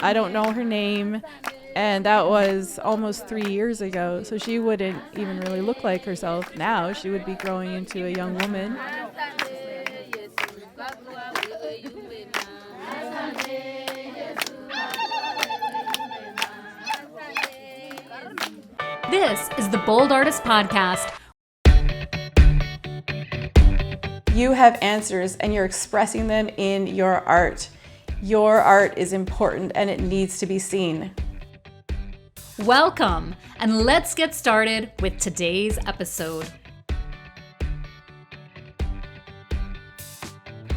I don't know her name. And that was almost 3 years ago. So she wouldn't even really look like herself now. She would be growing into a young woman. This is the Bold Artist Podcast. You have answers and you're expressing them in your art. Your art is important and it needs to be seen. Welcome, and let's get started with today's episode.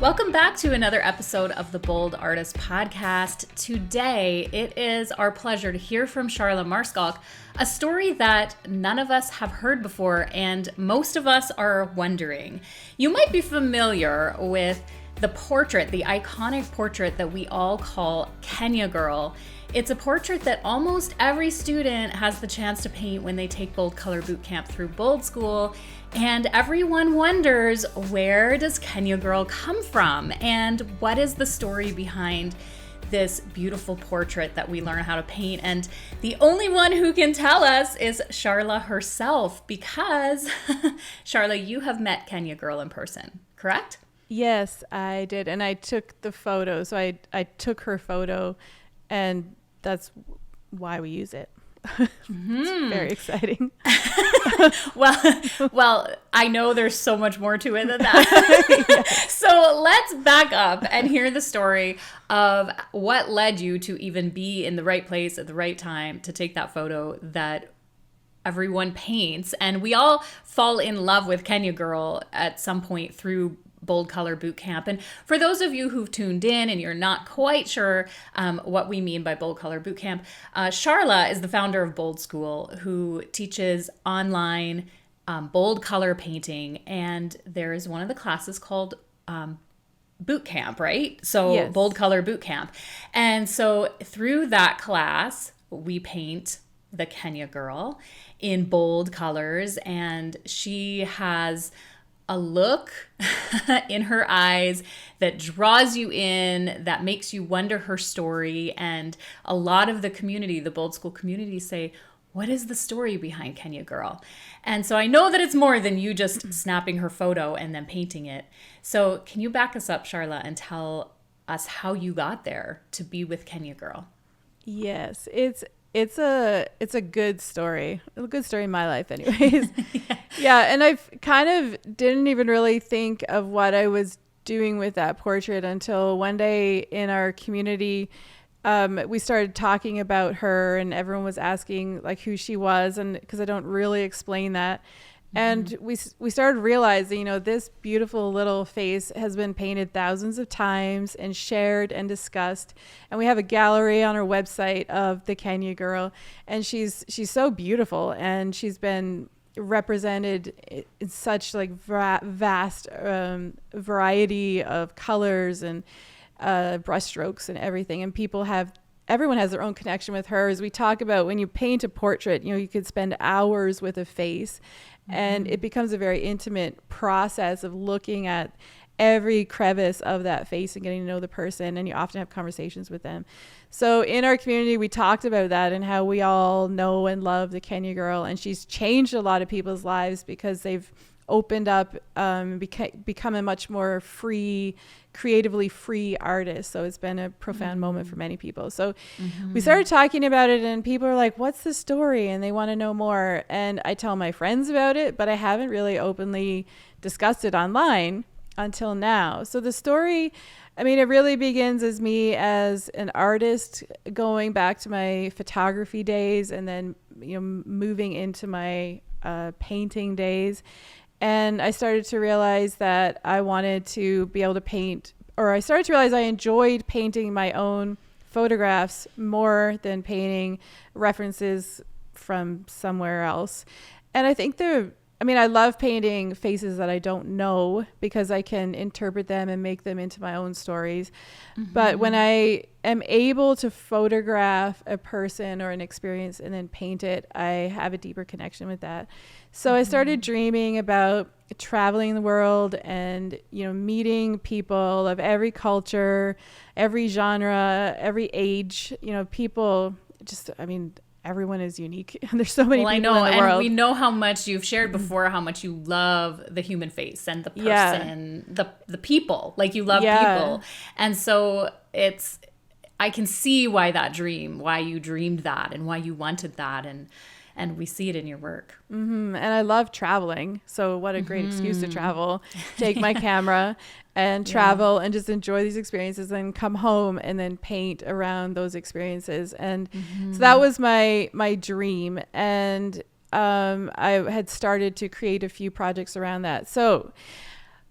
Welcome back to another episode of the Bold Artist Podcast. Today, it is our pleasure to hear from Charla Maarschalk, a story that none of us have heard before and most of us are wondering. You might be familiar with the portrait, the iconic portrait that we all call Kenya Girl. It's a portrait that almost every student has the chance to paint when they take Bold Color Bootcamp through Bold School. And everyone wonders, where does Kenya Girl come from? And what is the story behind this beautiful portrait that we learn how to paint? And the only one who can tell us is Charla herself, because Charla, you have met Kenya Girl in person, correct? Yes, I did. And I took the photo. So I took her photo, and that's why we use it. It's very exciting. Well, I know there's so much more to it than that. Yeah. So let's back up and hear the story of what led you to even be in the right place at the right time to take that photo that everyone paints. And we all fall in love with Kenya Girl at some point through Bold Color Bootcamp. And for those of you who've tuned in and you're not quite sure what we mean by Bold Color Bootcamp, Charla is the founder of Bold School, who teaches online bold color painting. And there is one of the classes called Bootcamp, right? So yes. Bold Color Bootcamp. And so through that class, we paint the Kenya Girl in bold colors, and she has a look in her eyes that draws you in, that makes you wonder her story. And a lot of the community, the Bold School community, say, what is the story behind Kenya Girl? And so I know that it's more than you just snapping her photo and then painting it. So can you back us up, Charla, and tell us how you got there to be with Kenya Girl? Yes, it's a good story. A good story in my life anyways. Yeah, and I've kind of didn't even really think of what I was doing with that portrait until one day in our community, we started talking about her, and everyone was asking like who she was, and because I don't really explain that. And we started realizing, this beautiful little face has been painted thousands of times and shared and discussed. And we have a gallery on our website of the Kenya Girl, and she's so beautiful, and she's been represented in such like vast variety of colors and brushstrokes and everything. And everyone has their own connection with her. As we talk about, when you paint a portrait, you could spend hours with a face. And it becomes a very intimate process of looking at every crevice of that face and getting to know the person, and you often have conversations with them. So in our community, we talked about that and how we all know and love the Kenya Girl, and she's changed a lot of people's lives because they've opened up, become a much more creatively free artist. So it's been a profound moment for many people. So we started talking about it, and people are like, what's the story? And they want to know more. And I tell my friends about it, but I haven't really openly discussed it online until now. So the story, it really begins as me as an artist going back to my photography days, and then, moving into my painting days. And I started to realize that I wanted to be able to paint, or I started to realize I enjoyed painting my own photographs more than painting references from somewhere else. And I think the I mean, I love painting faces that I don't know because I can interpret them and make them into my own stories. But when I am able to photograph a person or an experience and then paint it, I have a deeper connection with that. So I started dreaming about traveling the world and, meeting people of every culture, every genre, every age, people just, everyone is unique. There's so many people in the world. And we know how much you've shared before, how much you love the human face and the person, the people, like you love people. And so I can see why you dreamed that and why you wanted that. And we see it in your work. And I love traveling. So what a great excuse to travel, take my camera and travel and just enjoy these experiences and come home and then paint around those experiences. And so that was my dream. And I had started to create a few projects around that. So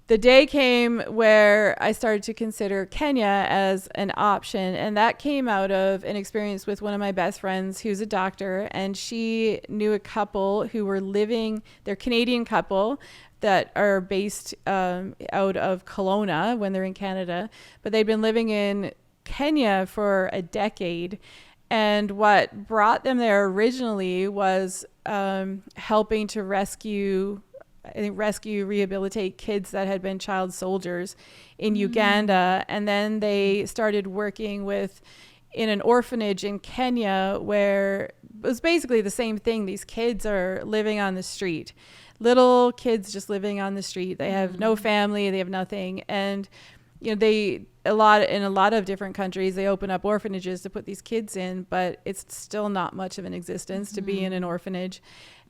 the day came where I started to consider Kenya as an option, and that came out of an experience with one of my best friends who's a doctor, and she knew a couple who were they're Canadian couple that are based out of Kelowna when they're in Canada, but they'd been living in Kenya for a decade. And what brought them there originally was helping to rehabilitate kids that had been child soldiers in Uganda. And then they started working in an orphanage in Kenya where it was basically the same thing. These kids are living on the street, little kids just living on the street. They have no family, they have nothing. And in a lot of different countries, they open up orphanages to put these kids in, but it's still not much of an existence to be in an orphanage.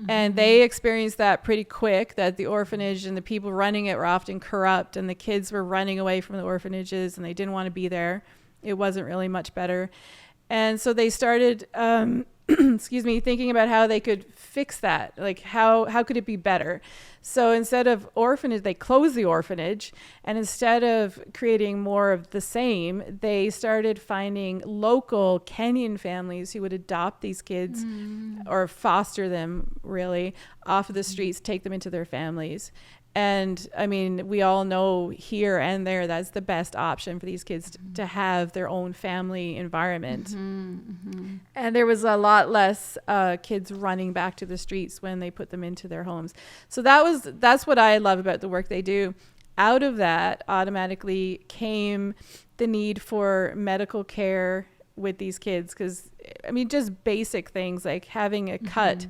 And they experienced that pretty quick, that the orphanage and the people running it were often corrupt, and the kids were running away from the orphanages and they didn't want to be there. It wasn't really much better. And so they started, thinking about how they could fix that. Like how could it be better? So instead of orphanage, they closed the orphanage, and instead of creating more of the same, they started finding local Kenyan families who would adopt these kids or foster them really off of the streets, take them into their families. And we all know here and there that's the best option for these kids to have their own family environment. And there was a lot less kids running back to the streets when they put them into their homes. So that's what I love about the work they do. Out of that automatically came the need for medical care with these kids, because just basic things like having a cut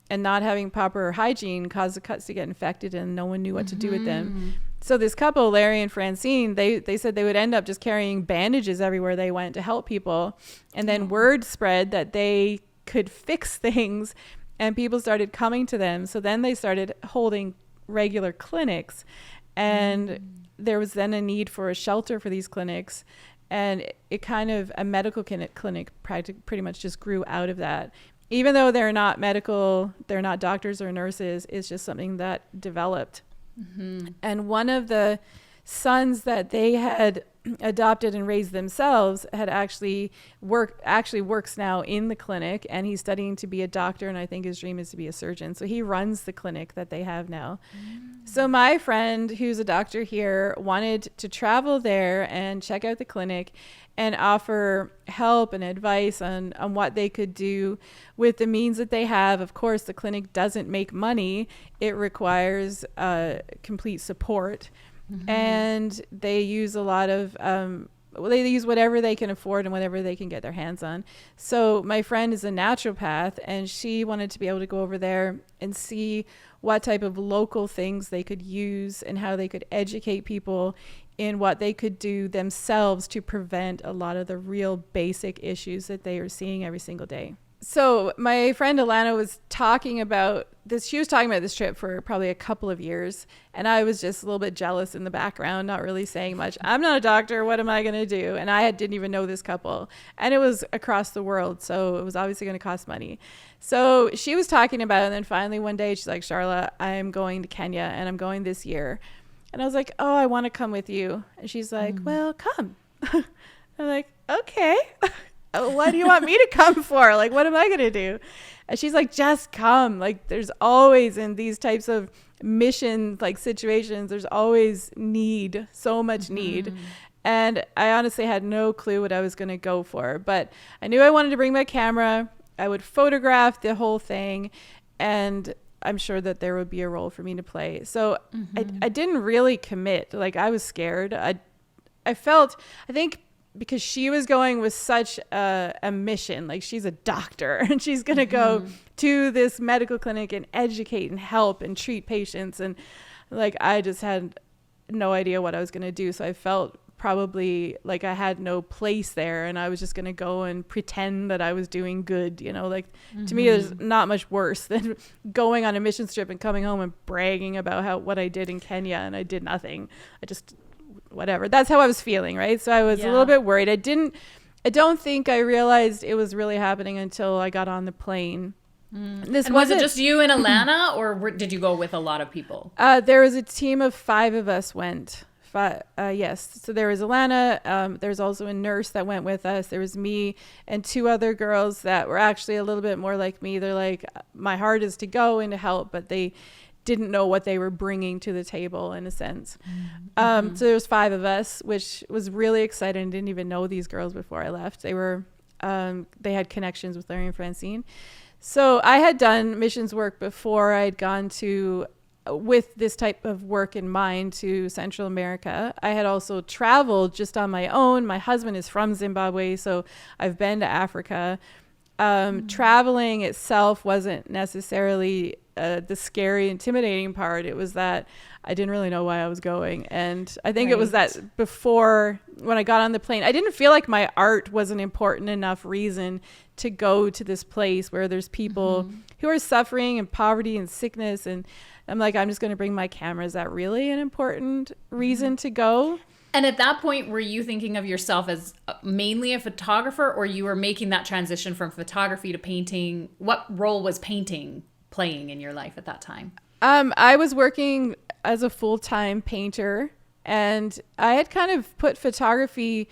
and not having proper hygiene caused the cuts to get infected, and no one knew what to do with them. So this couple, Larry and Francine, they said they would end up just carrying bandages everywhere they went to help people. And then word spread that they could fix things, and people started coming to them. So then they started holding regular clinics, and there was then a need for a shelter for these clinics. And it kind of, a medical clinic pretty much just grew out of that. Even though they're not medical, they're not doctors or nurses, it's just something that developed. And one of the sons that they had adopted and raised themselves had actually works now in the clinic, and he's studying to be a doctor, and I think his dream is to be a surgeon. So he runs the clinic that they have now. So my friend, who's a doctor here, wanted to travel there and check out the clinic and offer help and advice on what they could do with the means that they have. Of course, the clinic doesn't make money. It requires complete support. And they use a lot of, they use whatever they can afford and whatever they can get their hands on. So my friend is a naturopath, and she wanted to be able to go over there and see what type of local things they could use and how they could educate people in what they could do themselves to prevent a lot of the real basic issues that they are seeing every single day. So my friend Alana was talking about this. She was talking about this trip for probably a couple of years, and I was just a little bit jealous in the background, not really saying much. I'm not a doctor. What am I going to do? And I didn't even know this couple, and it was across the world, so it was obviously going to cost money. So she was talking about it, and then finally one day she's like, Charla, I'm going to Kenya, and I'm going this year. And I was like, oh, I want to come with you. And she's like, well, come. I'm like, okay. What do you want me to come for? Like, what am I going to do? And she's like, just come. Like, there's always in these types of mission like situations, there's always need, so much need. And I honestly had no clue what I was going to go for, but I knew I wanted to bring my camera. I would photograph the whole thing, and I'm sure that there would be a role for me to play. So I didn't really commit. Like, I was scared. I think because she was going with such a mission, like she's a doctor and she's going to go to this medical clinic and educate and help and treat patients. And like, I just had no idea what I was going to do. So I felt probably like I had no place there, and I was just going to go and pretend that I was doing good, you know, like to me, there's not much worse than going on a mission trip and coming home and bragging about what I did in Kenya, and I did nothing. I just, whatever. That's how I was feeling. Right. So I was a little bit worried. I don't think I realized it was really happening until I got on the plane. And was it just you and Alana, or did you go with a lot of people? There was a team of 5 of us went. Yes. So there was Alana. There's also a nurse that went with us. There was me and 2 other girls that were actually a little bit more like me. They're like, my heart is to go and to help, but they didn't know what they were bringing to the table in a sense. So there was 5 of us, which was really exciting. Didn't even know these girls before I left. They had connections with Larry and Francine. So I had done missions work before. I had gone with this type of work in mind to Central America. I had also traveled just on my own. My husband is from Zimbabwe, so I've been to Africa. Traveling itself wasn't necessarily the scary, intimidating part. It was that I didn't really know why I was going. And I think it was that before, when I got on the plane, I didn't feel like my art was an important enough reason to go to this place where there's people who are suffering and poverty and sickness. And I'm like, I'm just going to bring my camera. Is that really an important reason to go? And at that point, were you thinking of yourself as mainly a photographer, or you were making that transition from photography to painting? What role was painting playing in your life at that time? I was working as a full-time painter, and I had kind of put photography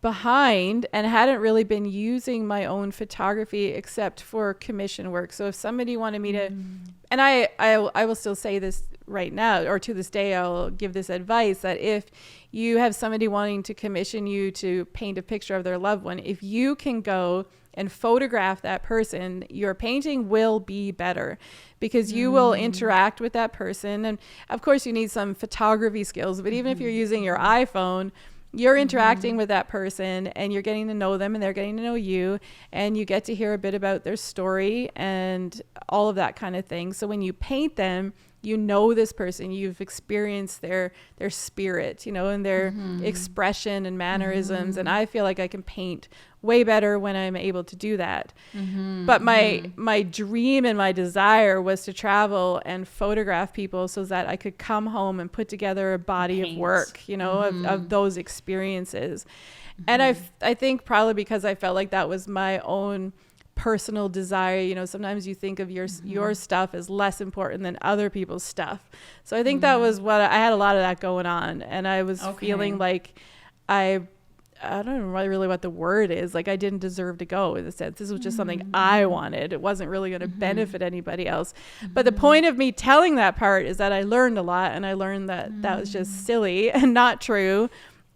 behind and hadn't really been using my own photography except for commission work. So if somebody wanted me to, and I will still say this right now, or to this day, I'll give this advice, that if you have somebody wanting to commission you to paint a picture of their loved one, if you can go and photograph that person, your painting will be better because you will interact with that person. And of course you need some photography skills, but even if you're using your iPhone, you're interacting with that person and you're getting to know them and they're getting to know you, and you get to hear a bit about their story and all of that kind of thing. So when you paint them, you know this person, you've experienced their spirit, you know, and their expression and mannerisms. And I feel like I can paint way better when I'm able to do that. But my dream and my desire was to travel and photograph people so that I could come home and put together a body of work, you know, of those experiences. And I think probably because I felt like that was my own personal desire. You know, sometimes you think of your stuff as less important than other people's stuff. So I think that was what I had, a lot of that going on. And I was feeling like I don't know really what the word is. Like I didn't deserve to go, in a sense. This was just something I wanted. It wasn't really going to benefit anybody else. But the point of me telling that part is that I learned a lot, and I learned that that was just silly and not true.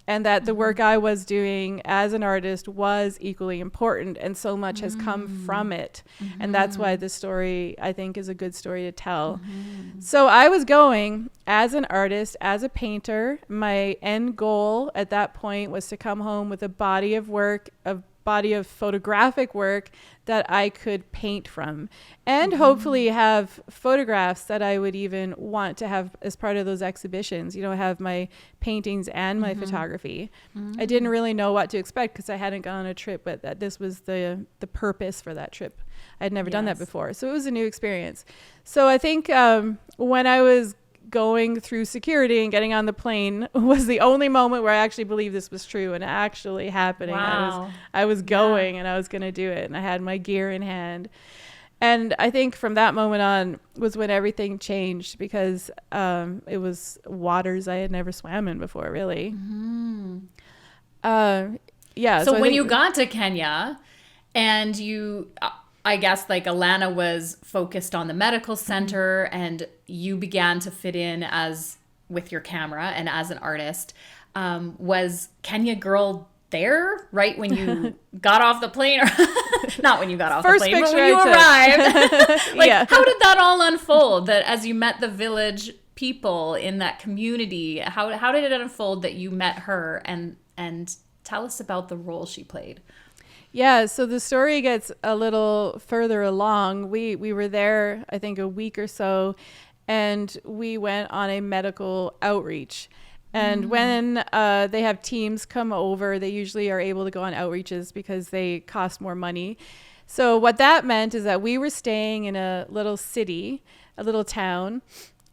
And that the work I was doing as an artist was equally important, and so much has come from it. And that's why this story, I think, is a good story to tell. So I was going as an artist, as a painter. My end goal at that point was to come home with a body of work, a body of photographic work that I could paint from, and hopefully have photographs that I would even want to have as part of those exhibitions, you know, have my paintings and my photography. I didn't really know what to expect because I hadn't gone on a trip, but that this was the purpose for that trip. I'd never done that before. So it was a new experience. So I think when I was going through security and getting on the plane was the only moment where I actually believed this was true and actually happening. Wow. I was going and I was going to do it, and I had my gear in hand. And I think from that moment on was when everything changed, because it was waters I had never swam in before, really. So when you got to Kenya and you I guess like Alana was focused on the medical center and you began to fit in as with your camera and as an artist. Was Kenya Girl there right when you got off the plane, or not when you got off the plane, but when you arrived? Like, how did that all unfold? That as you met the village people in that community, how did it unfold that you met her, and tell us about the role she played? Yeah, so the story gets a little further along. We were there, I think, a week or so, and we went on a medical outreach. And when they have teams come over, they usually are able to go on outreaches because they cost more money. So what that meant is that we were staying in a little city, a little town,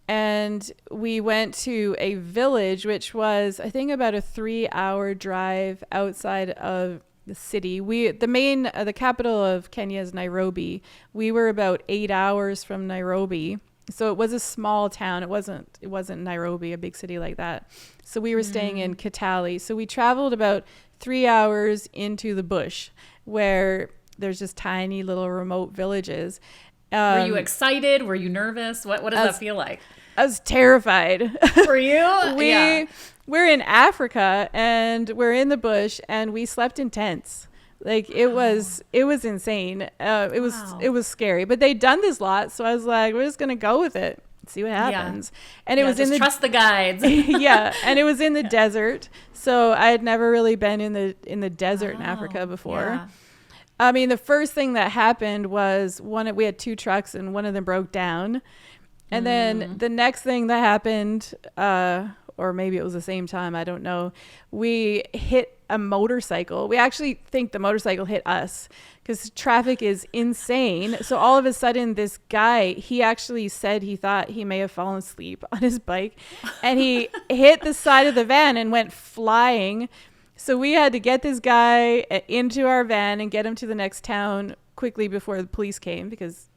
and we went to a village, which was, I think, about a 3-hour drive outside of the city. The capital of Kenya is Nairobi. We were about 8 hours from Nairobi. So it was a small town. It wasn't Nairobi, a big city like that. So we were staying in Kitale. So we traveled about 3 hours into the bush where there's just tiny little remote villages. Were you excited? Were you nervous? What does that feel like? I was terrified. For you? We're in Africa and we're in the bush and we slept in tents. Like it was insane. It was scary, but they'd done this lot. So I was like, we're just going to go with it. See what happens. And it was trust the guides. Yeah. And it was in the desert. So I had never really been in the desert in Africa before. Yeah. I mean, the first thing that happened was we had 2 trucks and one of them broke down. And then the next thing that happened, or maybe it was the same time, I don't know, we hit a motorcycle. We actually think the motorcycle hit us because traffic is insane. So all of a sudden, this guy, he actually said he thought he may have fallen asleep on his bike, and he hit the side of the van and went flying. So we had to get this guy into our van and get him to the next town quickly before the police came, because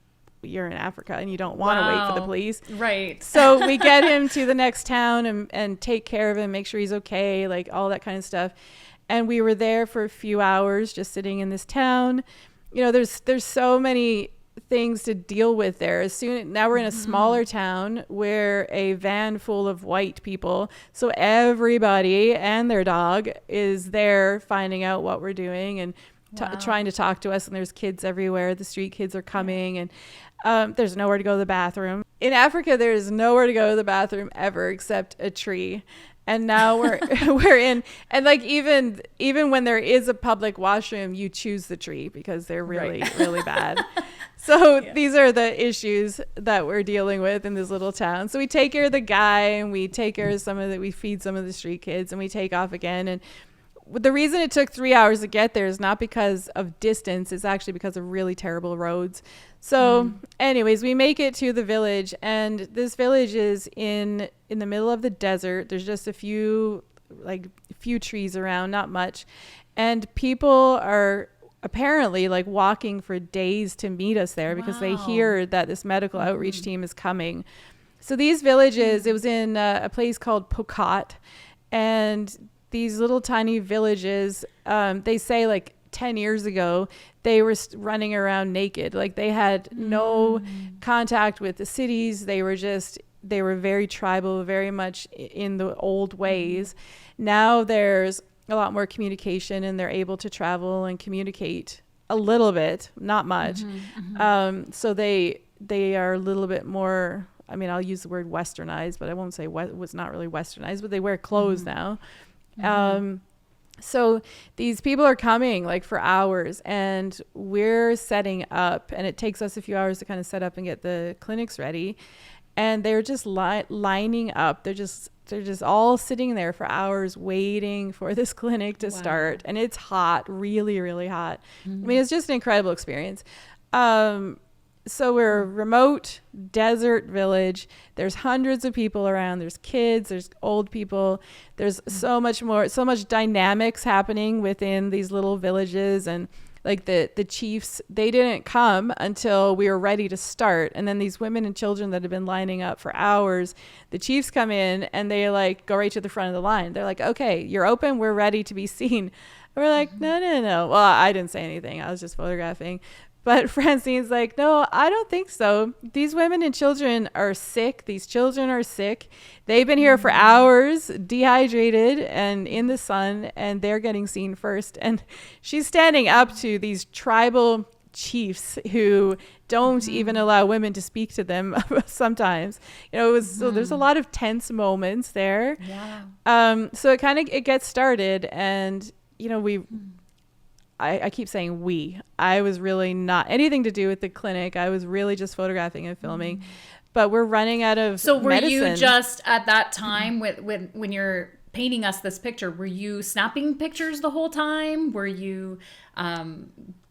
you're in Africa and you don't want to wait for the police. Right. So we get him to the next town and take care of him, make sure he's okay, like all that kind of stuff. And we were there for a few hours just sitting in this town. You know, there's so many things to deal with there. Now we're in a smaller town where a van full of white people. So everybody and their dog is there finding out what we're doing and trying to talk to us. And there's kids everywhere. The street kids are coming, and there's nowhere to go to the bathroom. In Africa, there is nowhere to go to the bathroom ever except a tree. And now we're in, and like even when there is a public washroom, you choose the tree because they're really really bad. So these are the issues that we're dealing with in this little town. So we take care of the guy, and we take care of we feed some of the street kids, and we take off again. And the reason it took 3 hours to get there is not because of distance. It's actually because of really terrible roads. So anyways, we make it to the village, and this village is in the middle of the desert. There's just a few trees around, not much. And people are apparently like walking for days to meet us there because they hear that this medical outreach team is coming. So these villages, it was in a place called Pokot, and these little tiny villages, they say like 10 years ago, they were running around naked. Like they had no contact with the cities. They were very tribal, very much in the old ways. Now there's a lot more communication, and they're able to travel and communicate a little bit, not much. So they are a little bit more, I mean, I'll use the word westernized, but I won't say was not really westernized, but they wear clothes now. So these people are coming like for hours, and we're setting up, and it takes us a few hours to kind of set up and get the clinics ready. And they're just lining up. They're just all sitting there for hours waiting for this clinic to start. And it's hot, really, really hot. I mean, it's just an incredible experience. So we're a remote desert village. There's hundreds of people around. There's kids, there's old people. There's so much dynamics happening within these little villages. And like the chiefs, they didn't come until we were ready to start. And then these women and children that have been lining up for hours, the chiefs come in and they like go right to the front of the line. They're like, okay, you're open. We're ready to be seen. And we're like, no. Well, I didn't say anything. I was just photographing. But Francine's like, no, I don't think so. These women and children are sick. These children are sick. They've been here for hours, dehydrated and in the sun, and they're getting seen first. And she's standing up to these tribal chiefs who don't even allow women to speak to them sometimes. So there's a lot of tense moments there. So it gets started, and I keep saying I was really not anything to do with the clinic. I was really just photographing and filming, but we're running out of medicine. You just at that time when you're painting us this picture, were you snapping pictures the whole time? Were you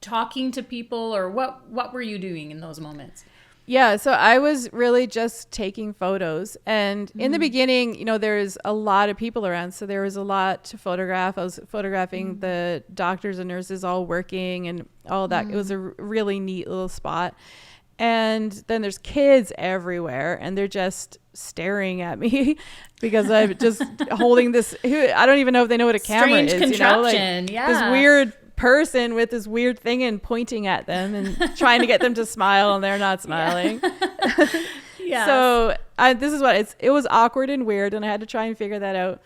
talking to people, or what were you doing in those moments? Yeah, so I was really just taking photos. And in the beginning, there's a lot of people around. So there was a lot to photograph. I was photographing the doctors and nurses all working and all that. It was a really neat little spot. And then there's kids everywhere, and they're just staring at me because I'm just holding this. I don't even know if they know what a camera is. Strange contraption, This weird person with this weird thing and pointing at them and trying to get them to smile, and they're not smiling. So this is what it was awkward and weird, and I had to try and figure that out.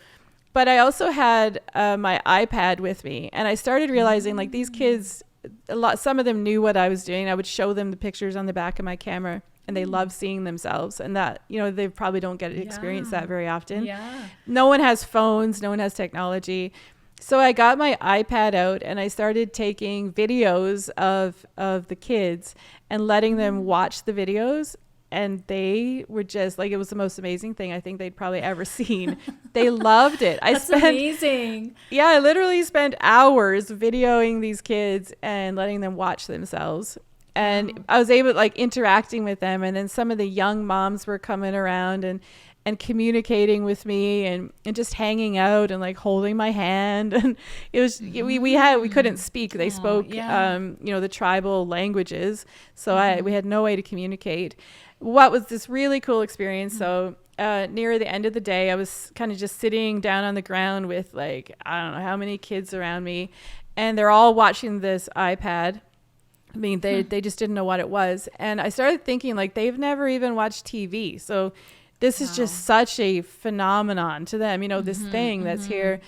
But I also had my iPad with me, and I started realizing like these kids, some of them knew what I was doing. I would show them the pictures on the back of my camera, and they love seeing themselves, and that they probably don't get to experience that very often. No one has phones, no one has technology. So I got my iPad out, and I started taking videos of the kids and letting them watch the videos. And they were just like, it was the most amazing thing I think they'd probably ever seen. They loved it. That's amazing. Yeah, I literally spent hours videoing these kids and letting them watch themselves. And I was able interacting with them. And then some of the young moms were coming around and communicating with me and just hanging out and holding my hand. And it was, we couldn't speak. They spoke, the tribal languages. So we had no way to communicate. What was this really cool experience? So near the end of the day, I was kind of just sitting down on the ground with I don't know how many kids around me, and they're all watching this iPad. I mean, they just didn't know what it was. And I started thinking they've never even watched TV. So this is just such a phenomenon to them, this thing that's here.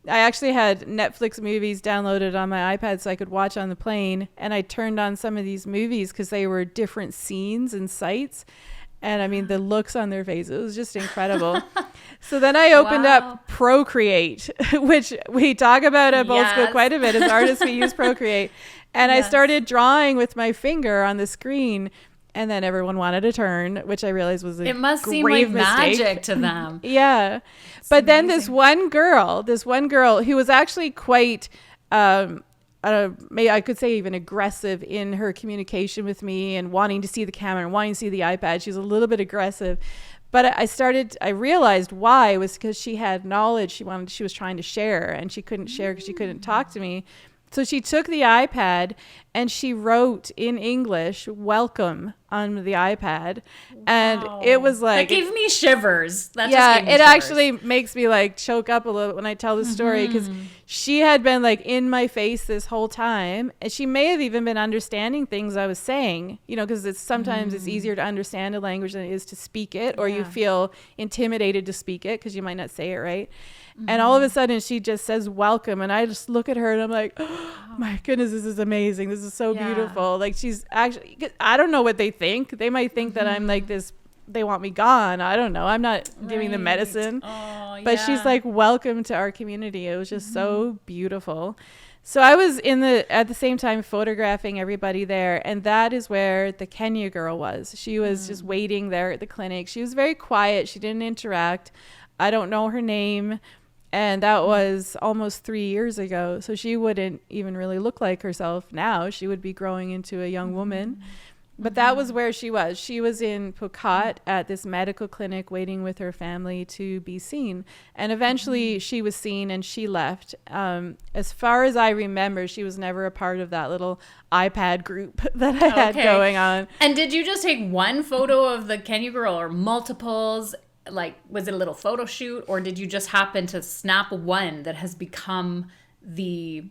I actually had Netflix movies downloaded on my iPad so I could watch on the plane. And I turned on some of these movies because they were different scenes and sites. And I mean, the looks on their faces, it was just incredible. So then I opened up Procreate, which we talk about at Bold School quite a bit. As artists, we use Procreate. And I started drawing with my finger on the screen. And then everyone wanted a turn, which I realized was a grave mistake. It must seem like magic to them. Yeah. But then this one girl who was actually quite, I could say even aggressive in her communication with me and wanting to see the camera and wanting to see the iPad. She was a little bit aggressive. But I realized why was because she had knowledge she was trying to share, and she couldn't share because she couldn't talk to me. So she took the iPad and she wrote in English, "welcome" on the iPad. And it was that gave me shivers. It actually makes me choke up a little bit when I tell the story, because she had been in my face this whole time. And she may have even been understanding things I was saying, because sometimes it's easier to understand a language than it is to speak it, or you feel intimidated to speak it because you might not say it right. And all of a sudden she just says "welcome," and I just look at her and I'm like, oh my goodness, this is amazing. This is so beautiful. She's actually, I don't know what they think. They might think that I'm this, they want me gone. I don't know. I'm not giving them medicine. But she's "welcome to our community." It was just so beautiful. So I was at the same time photographing everybody there, and that is where the Kenya girl was. She was just waiting there at the clinic. She was very quiet. She didn't interact. I don't know her name. And that was almost 3 years ago. So she wouldn't even really look like herself now. She would be growing into a young woman. But that was where she was. She was in Phuket at this medical clinic waiting with her family to be seen. And eventually she was seen and she left. As far as I remember, she was never a part of that little iPad group that I had going on. And did you just take one photo of the Kenya girl or multiples? Was it a little photo shoot, or did you just happen to snap one that has become the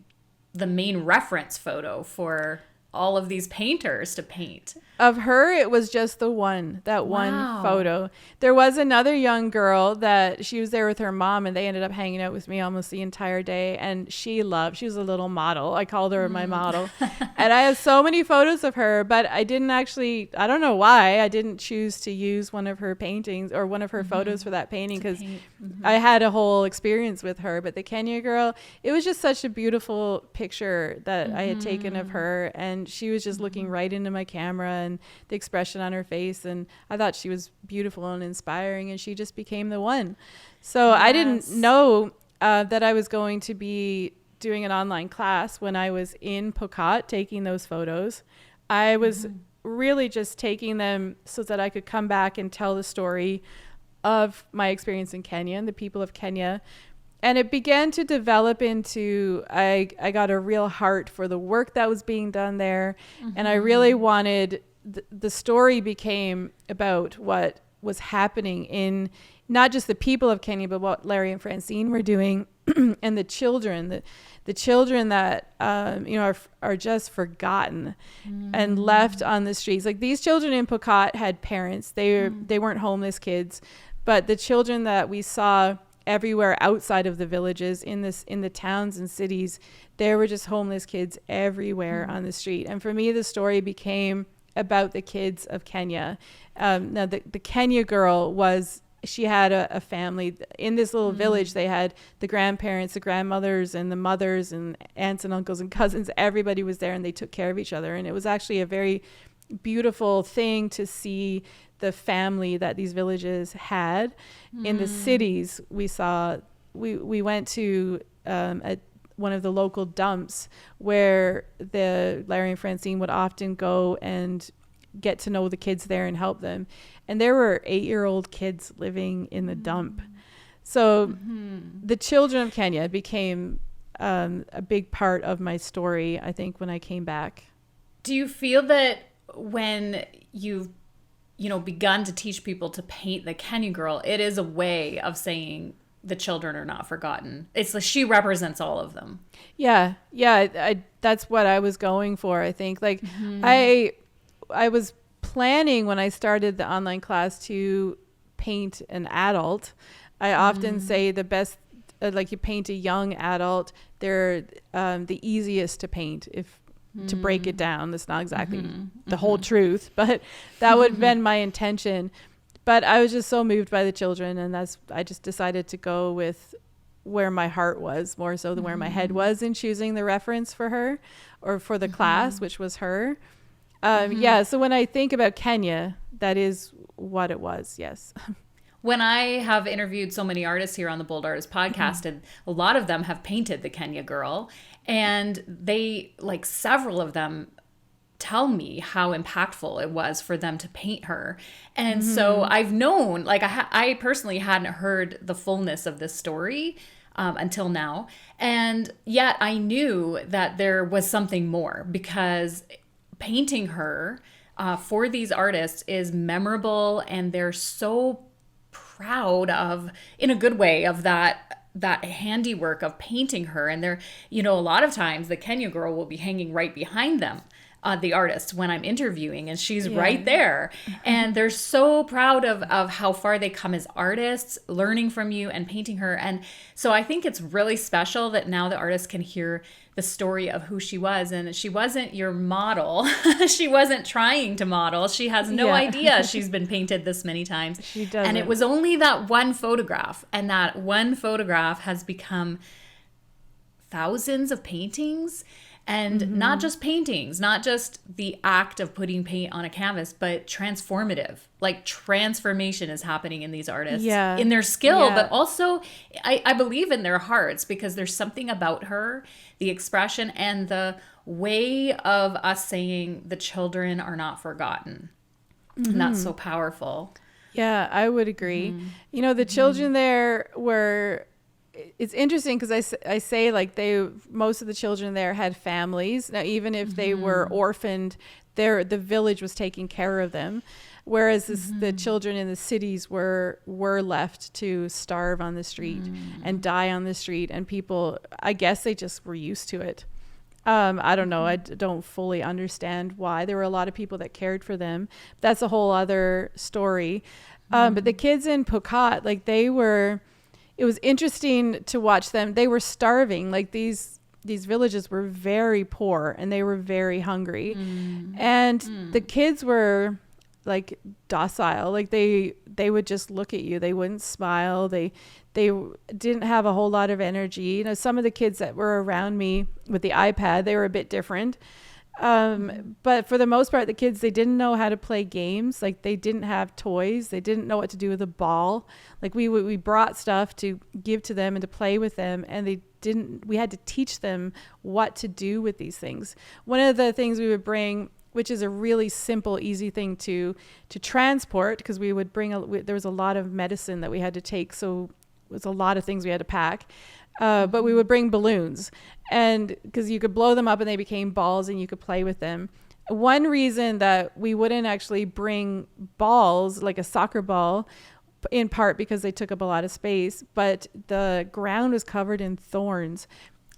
main reference photo for all of these painters to paint. Of her, it was just one Wow. photo. There was another young girl that she was there with her mom, and they ended up hanging out with me almost the entire day. And she was a little model. I called her my model. And I have so many photos of her, but I don't know why I didn't choose to use one of her paintings or one of her photos for that painting, because I had a whole experience with her. But the Kenya girl, it was just such a beautiful picture that I had taken of her, and she was just looking right into my camera, and the expression on her face, and I thought she was beautiful and inspiring, and she just became the one. So I didn't know that I was going to be doing an online class when I was in Pokot taking those photos. I was really just taking them so that I could come back and tell the story of my experience in Kenya and the people of Kenya. And it began to develop into, I got a real heart for the work that was being done there. And I really wanted, the story became about what was happening in not just the people of Kenya, but what Larry and Francine were doing, and the children that, are just forgotten and left on the streets. Like, these children in Pokot had parents. They weren't homeless kids, but the children that we saw everywhere outside of the villages, in the towns and cities, there were just homeless kids everywhere on the street. And for me, the story became about the kids of Kenya. Now the Kenya girl she had a family in this little village. They had the grandparents, the grandmothers, and the mothers, and aunts and uncles and cousins. Everybody was there, and they took care of each other. And it was actually a very beautiful thing to see the family that these villages had. In the cities, we went to one of the local dumps where Larry and Francine would often go and get to know the kids there and help them. And there were 8-year-old kids living in the dump. So the children of Kenya became a big part of my story, I think, when I came back. Do you feel that when you've begun to teach people to paint the Kenya girl, it is a way of saying the children are not forgotten? It's like she represents all of them. Yeah. That's what I was going for, I think. Like, I was planning when I started the online class to paint an adult. I often say the best, like, you paint a young adult, they're the easiest to paint, to break it down. That's not exactly the whole truth, but that would have been my intention. But I was just so moved by the children, and I just decided to go with where my heart was more so than where my head was in choosing the reference for her, or for the class, which was her. So when I think about Kenya, that is what it was. Yes. When I have interviewed so many artists here on the Bold Artist podcast, and a lot of them have painted the Kenya girl, and several of them tell me how impactful it was for them to paint her. And so I've known, I personally hadn't heard the fullness of this story until now. And yet I knew that there was something more, because painting her for these artists is memorable, and they're so proud of, in a good way, of that handiwork of painting her. And they're, a lot of times the Kenya girl will be hanging right behind them, the artist, when I'm interviewing, and she's right there. And they're so proud of how far they come as artists, learning from you and painting her. And so I think it's really special that now the artist can hear the story of who she was. And she wasn't your model. She wasn't trying to model. She has no idea she's been painted this many times. She doesn't. And it was only that one photograph. And that one photograph has become thousands of paintings. And not just paintings, not just the act of putting paint on a canvas, but transformative. Like, transformation is happening in these artists, in their skill, but also I believe in their hearts, because there's something about her, the expression and the way of us saying the children are not forgotten. And that's so powerful. Yeah, I would agree. The children there were... It's interesting because I say, like, most of the children there had families. Now, even if they were orphaned, the village was taking care of them, whereas the children in the cities were left to starve on the street and die on the street. And people, I guess, they just were used to it. I don't know. I don't fully understand why. There were a lot of people that cared for them. That's a whole other story. But the kids in Pokot, like it was interesting to watch them. They were starving. Like these villages were very poor and they were very hungry. And the kids were like docile. Like they would just look at you. They wouldn't smile. They didn't have a whole lot of energy. You know, some of the kids that were around me with the iPad, they were a bit different. But for the most part, the kids, they didn't know how to play games. Like they didn't have toys. They didn't know what to do with a ball. Like we brought stuff to give to them and to play with them. And we had to teach them what to do with these things. One of the things we would bring, which is a really simple, easy thing to transport, because we would there was a lot of medicine that we had to take. So it was a lot of things we had to pack. But we would bring balloons, and because you could blow them up and they became balls and you could play with them. One reason that we wouldn't actually bring balls, like a soccer ball, in part because they took up a lot of space, but the ground was covered in thorns.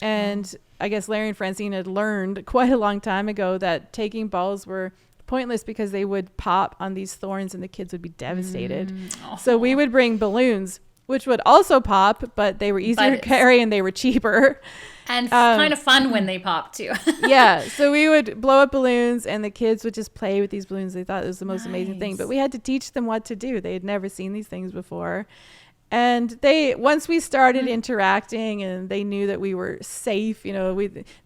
And I guess Larry and Francine had learned quite a long time ago that taking balls were pointless because they would pop on these thorns and the kids would be devastated. So we would bring balloons, which would also pop, but they were easier to carry and they were cheaper. And kind of fun when they pop too. Yeah. So we would blow up balloons and the kids would just play with these balloons. They thought it was the most amazing thing. But we had to teach them what to do. They had never seen these things before. And once we started interacting and they knew that we were safe, you know,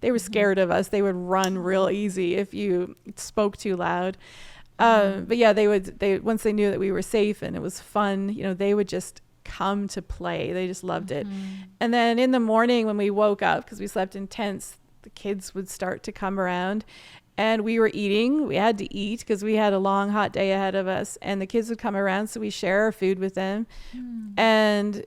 they were scared of us. They would run real easy if you spoke too loud. But yeah, once they knew that we were safe and it was fun, you know, they would just come to play. They just loved it. And then in the morning when we woke up, because we slept in tents, the kids would start to come around and we were eating. We had to eat because we had a long, hot day ahead of us, and the kids would come around. So we share our food with them. And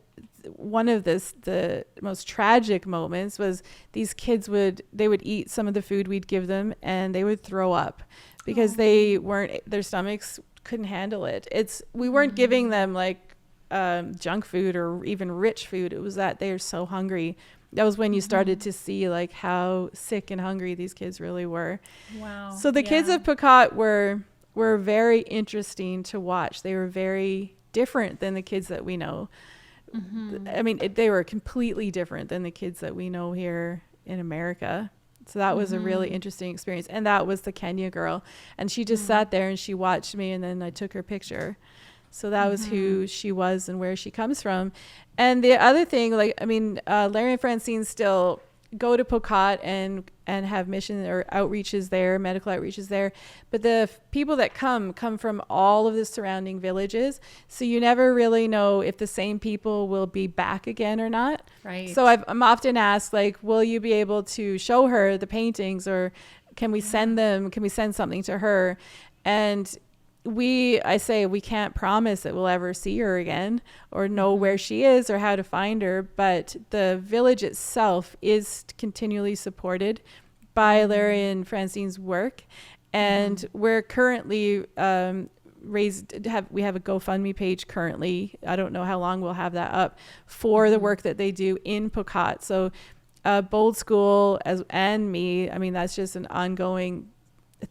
one of the most tragic moments was these kids would eat some of the food we'd give them and they would throw up because their stomachs couldn't handle it. We weren't giving them like junk food or even rich food. It was that they are so hungry. That was when you started to see like how sick and hungry these kids really were. Wow. So the kids of Pokot were very interesting to watch. They were very different than the kids that we know. I mean, they were completely different than the kids that we know here in America. So that was a really interesting experience. And that was the Kenya girl. And she just sat there and she watched me, and then I took her picture. So that was who she was and where she comes from. And the other thing, like, I mean, Larry and Francine still go to Pokot and have mission or outreaches there, medical outreaches there. But the people that come from all of the surrounding villages. So you never really know if the same people will be back again or not. Right. So I'm often asked, like, will you be able to show her the paintings, or can we send something to her? And I say we can't promise that we'll ever see her again or know where she is or how to find her, but the village itself is continually supported by Larry and Francine's work. And we're currently we have a GoFundMe page currently. I don't know how long we'll have that up for the work that they do in Pokot. So Bold School and me, I mean, that's just an ongoing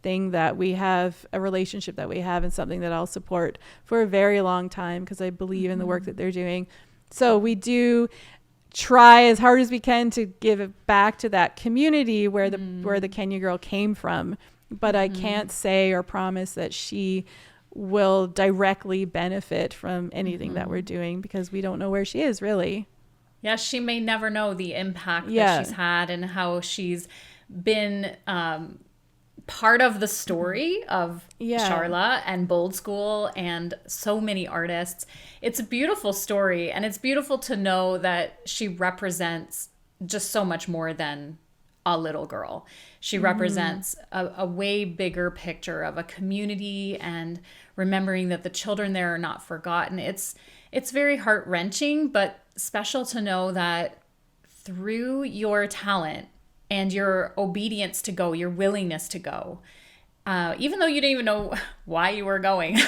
thing that we have, a relationship that we have, and something that I'll support for a very long time because I believe in the work that they're doing. So we do try as hard as we can to give it back to that community where the Kenya girl came from, but I can't say or promise that she will directly benefit from anything that we're doing because we don't know where she is really. Yeah, she may never know the impact that she's had and how she's been part of the story of Charla and Bold School and so many artists. It's a beautiful story, and it's beautiful to know that she represents just so much more than a little girl. She represents a way bigger picture of a community and remembering that the children there are not forgotten. It's very heart-wrenching, but special to know that through your talent and your obedience to go, your willingness to go, even though you didn't even know why you were going.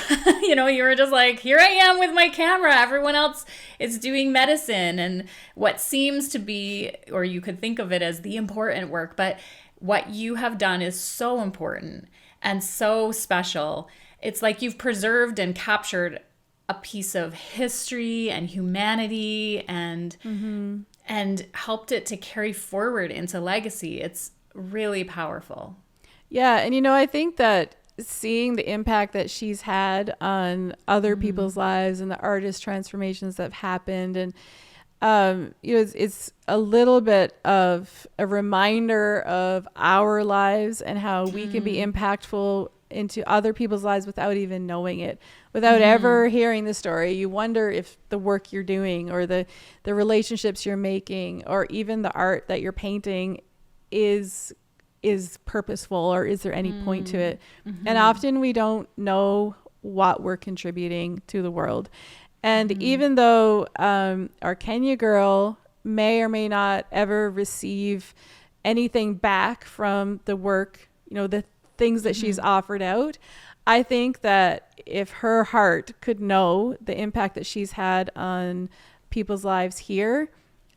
You know, you were just like, here I am with my camera. Everyone else is doing medicine and what seems to be, or you could think of it as the important work, but what you have done is so important and so special. It's like you've preserved and captured a piece of history and humanity and helped it to carry forward into legacy. It's really powerful. Yeah. And, you know, I think that seeing the impact that she's had on other people's lives and the artist transformations that have happened, and, you know, it's a little bit of a reminder of our lives and how we can be impactful into other people's lives without even knowing it, without ever hearing the story. You wonder if the work you're doing or the relationships you're making or even the art that you're painting is purposeful, or is there any point to it? And often we don't know what we're contributing to the world. And even though our Kenya girl may or may not ever receive anything back from the work, you know, the things that she's offered out, I think that if her heart could know the impact that she's had on people's lives here,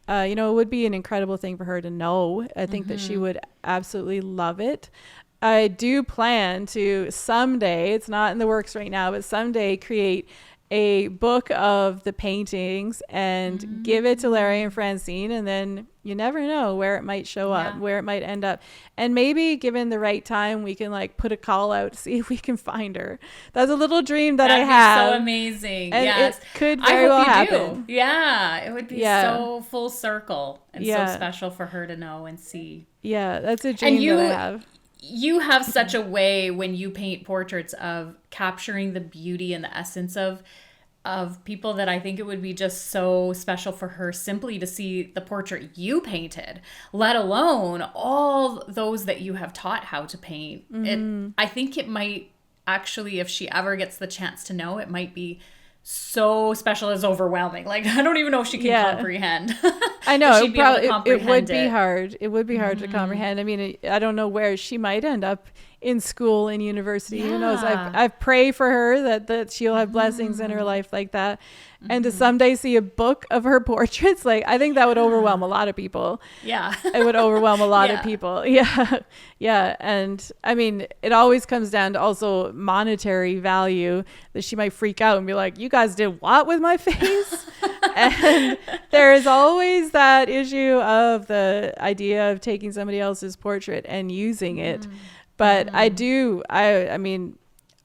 you know, it would be an incredible thing for her to know. I think that she would absolutely love it. I do plan to someday, it's not in the works right now, but someday create a book of the paintings and give it to Larry and Francine, and then you never know where it might show up, where it might end up. And maybe given the right time, we can like put a call out to see if we can find her. That's a little dream that I have. That'd be so amazing. And yes. It could very well happen. Yeah. It would be so full circle and so special for her to know and see. Yeah. That's a dream that I have. You have such a way when you paint portraits of capturing the beauty and the essence of people that I think it would be just so special for her simply to see the portrait you painted, let alone all those that you have taught how to paint. I think it might actually, if she ever gets the chance to know, it might be so special as overwhelming. Like, I don't even know if she can comprehend. I know it would be hard. It would be hard to comprehend. I mean, I don't know where she might end up in school and university. Who knows? I've prayed for her that she'll have blessings in her life like that. And to someday see a book of her portraits, like, I think that would overwhelm a lot of people. Yeah. It would overwhelm a lot of people. Yeah. Yeah. And I mean, it always comes down to also monetary value, that she might freak out and be like, you guys did what with my face? And there is always that issue of the idea of taking somebody else's portrait and using it. But I mean,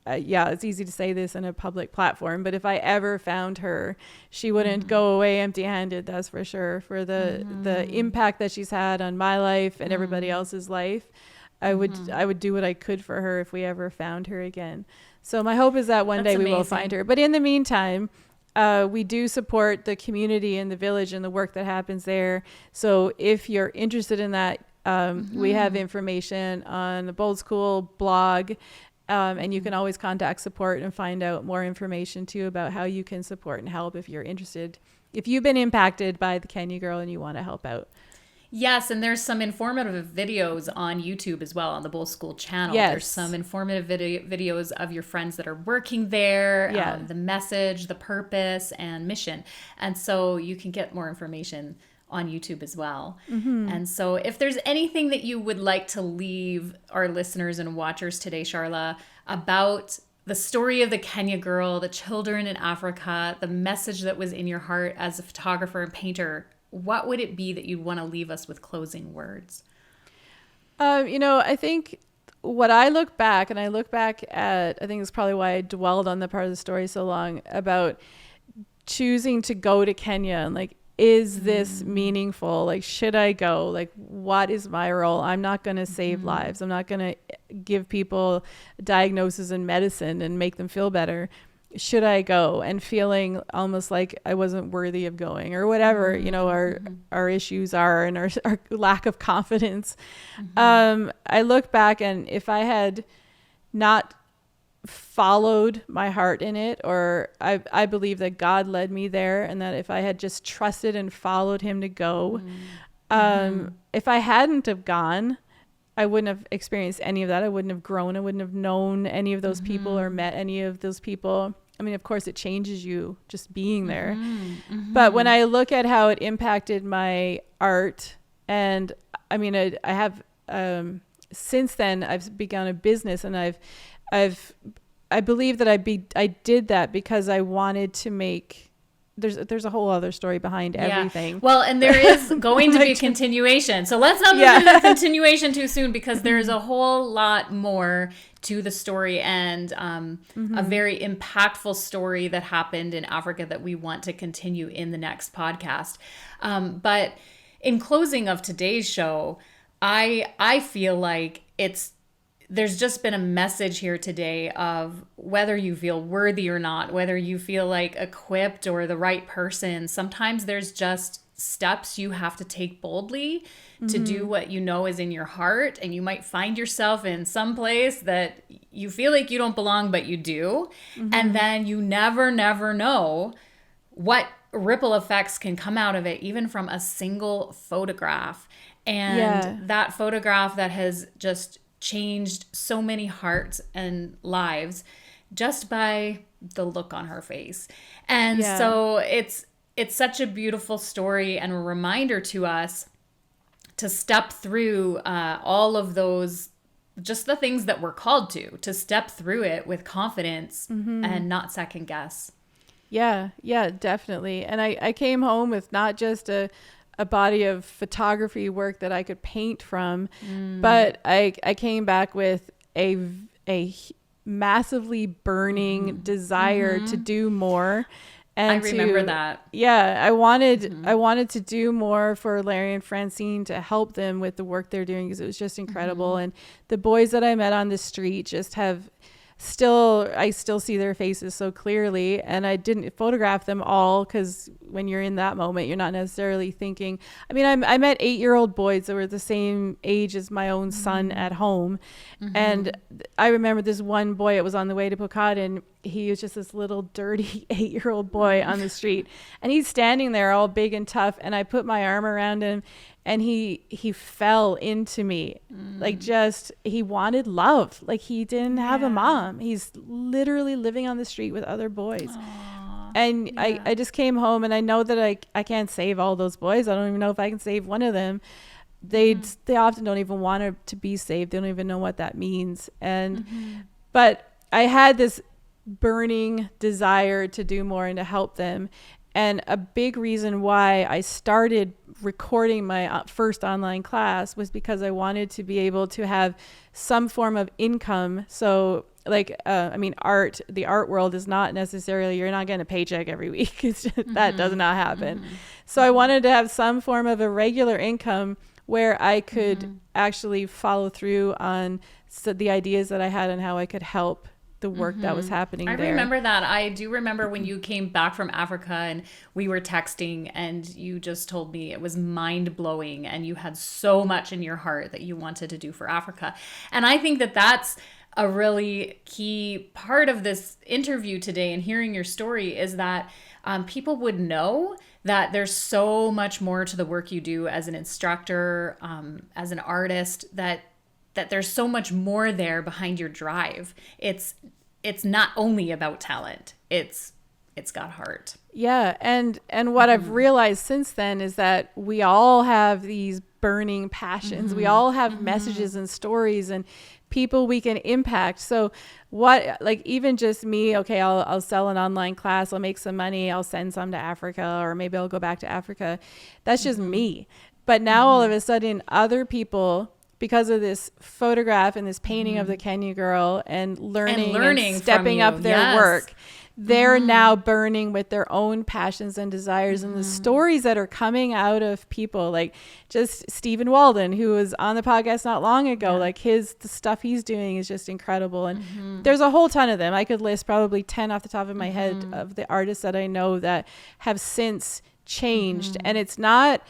it's easy to say this in a public platform, but if I ever found her, she wouldn't go away empty-handed, that's for sure, for the impact that she's had on my life and everybody else's life. I would do what I could for her if we ever found her again. So my hope is that one day we will find her. But in the meantime, we do support the community and the village and the work that happens there. So if you're interested in that, we have information on the Bold School blog, and you can always contact support and find out more information too about how you can support and help if you're interested, if you've been impacted by the Kenya girl and you want to help out. Yes, and there's some informative videos on YouTube as well, on the Bold School channel. Yes. There's some informative videos of your friends that are working there, the message, the purpose, and mission. And so you can get more information on YouTube as well. And so if there's anything that you would like to leave our listeners and watchers today, Charla, about the story of the Kenya girl, the children in Africa, the message that was in your heart as a photographer and painter, what would it be that you'd want to leave us with closing words? You know, I think what I look back at, I think it's probably why I dwelled on the part of the story so long, about choosing to go to Kenya and like, is this meaningful? Like, should I go? Like, what is my role? I'm not going to save lives. I'm not going to give people diagnosis and medicine and make them feel better. Should I go? And feeling almost like I wasn't worthy of going, or whatever, you know, our issues are, and our lack of confidence. I look back, and if I had not followed my heart in it, or I believe that God led me there, and that if I had just trusted and followed him to go, if I hadn't have gone, I wouldn't have experienced any of that. I wouldn't have grown. I wouldn't have known any of those people or met any of those people. I mean, of course, it changes you just being there. But when I look at how it impacted my art, and I mean, I have since then I've begun a business, and I believe that I did that because I wanted to make. There's a whole other story behind everything. Well, and there is going to be a continuation. So let's not move into the continuation too soon, because there's a whole lot more to the story, and a very impactful story that happened in Africa that we want to continue in the next podcast. But in closing of today's show, I feel like there's just been a message here today of whether you feel worthy or not, whether you feel like equipped or the right person. Sometimes there's just steps you have to take boldly to do what you know is in your heart. And you might find yourself in some place that you feel like you don't belong, but you do. And then you never know what ripple effects can come out of it, even from a single photograph. And that photograph that has just changed so many hearts and lives just by the look on her face. And so it's such a beautiful story and a reminder to us to step through all of those, just the things that we're called to step through it with confidence and not second guess. Yeah, definitely. And I came home with not just a body of photography work that I could paint from, but I came back with a massively burning desire to do more. And I remember that. Yeah, I wanted to do more for Larry and Francine, to help them with the work they're doing, because it was just incredible. And the boys that I met on the street just have I still see their faces so clearly, and I didn't photograph them all, because when you're in that moment, you're not necessarily thinking. I mean, I met 8-year-old boys that were the same age as my own son at home. And I remember this one boy, it was on the way to Pocahontas, and he was just this little dirty 8-year-old boy on the street, and he's standing there all big and tough, and I put my arm around him, and he fell into me. Like, just, he wanted love. Like, he didn't have a mom. He's literally living on the street with other boys. Aww. And I just came home, and I know that I can't save all those boys. I don't even know if I can save one of them. They often don't even want to be saved. They don't even know what that means. And but I had this burning desire to do more and to help them. And a big reason why I started recording my first online class was because I wanted to be able to have some form of income. So like, I mean, the art world is not necessarily, you're not getting a paycheck every week. It's just, that does not happen. So I wanted to have some form of a regular income where I could actually follow through on the ideas that I had and how I could help the work that was happening there. I remember that. I do remember when you came back from Africa and we were texting, and you just told me it was mind-blowing and you had so much in your heart that you wanted to do for Africa. And I think that that's a really key part of this interview today, and hearing your story, is that people would know that there's so much more to the work you do as an instructor, as an artist, that there's so much more there behind your drive. It's not only about talent. It's got heart. Yeah, and what I've realized since then is that we all have these burning passions. We all have messages and stories and people we can impact. So what, like, even just me, okay, I'll sell an online class, I'll make some money, I'll send some to Africa, or maybe I'll go back to Africa. That's just me. But now all of a sudden other people, because of this photograph and this painting of the Kenya girl and learning and stepping up their work, they're now burning with their own passions and desires. And the stories that are coming out of people, like just Stephen Walden, who was on the podcast not long ago, like the stuff he's doing is just incredible. And there's a whole ton of them. I could list probably 10 off the top of my head of the artists that I know that have since changed. And it's not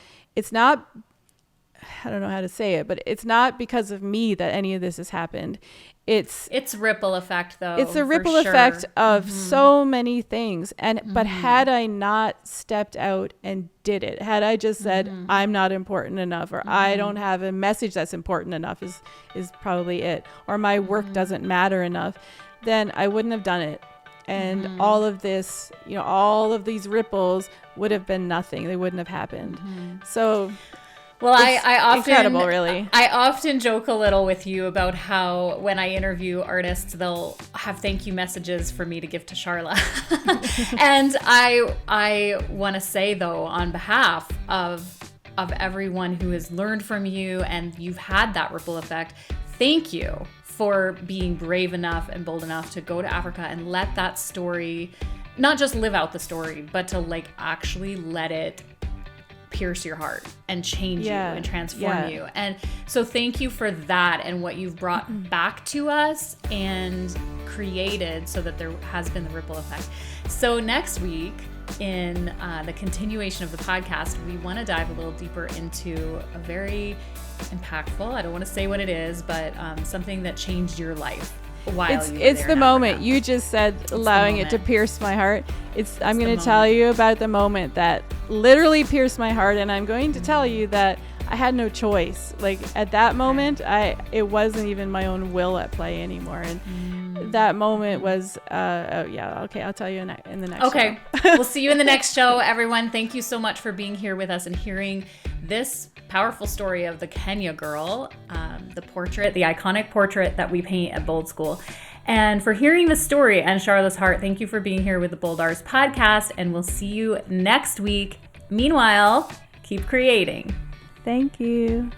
I don't know how to say it, but it's not because of me that any of this has happened. It's ripple effect, though. It's a ripple effect of so many things. But had I not stepped out and did it, had I just said, I'm not important enough, or I don't have a message that's important enough is probably it, or my work doesn't matter enough, then I wouldn't have done it. And all of this, all of these ripples would have been nothing. They wouldn't have happened. So... Well, I often incredible, really. I often joke a little with you about how when I interview artists, they'll have thank you messages for me to give to Charla. And I want to say, though, on behalf of everyone who has learned from you and you've had that ripple effect, thank you for being brave enough and bold enough to go to Africa and let that story, not just live out the story, but to actually let it pierce your heart and change you and transform you. And so thank you for that and what you've brought back to us and created so that there has been the ripple effect. So next week, in the continuation of the podcast, we want to dive a little deeper into a very impactful, I don't want to say what it is, but something that changed your life. It's the moment you just said, allowing it to pierce my heart. I'm going to tell you about the moment that literally pierced my heart, and I'm going to tell you that I had no choice. At that moment, it wasn't even my own will at play anymore, and that moment was I'll tell you in the next show. We'll see you in the next show, everyone. Thank you so much for being here with us and hearing this powerful story of the Kenya girl, the iconic portrait that we paint at Bold School. And for hearing the story and Charla's heart, thank you for being here with the Bold Arts podcast, and we'll see you next week. Meanwhile, keep creating. Thank you.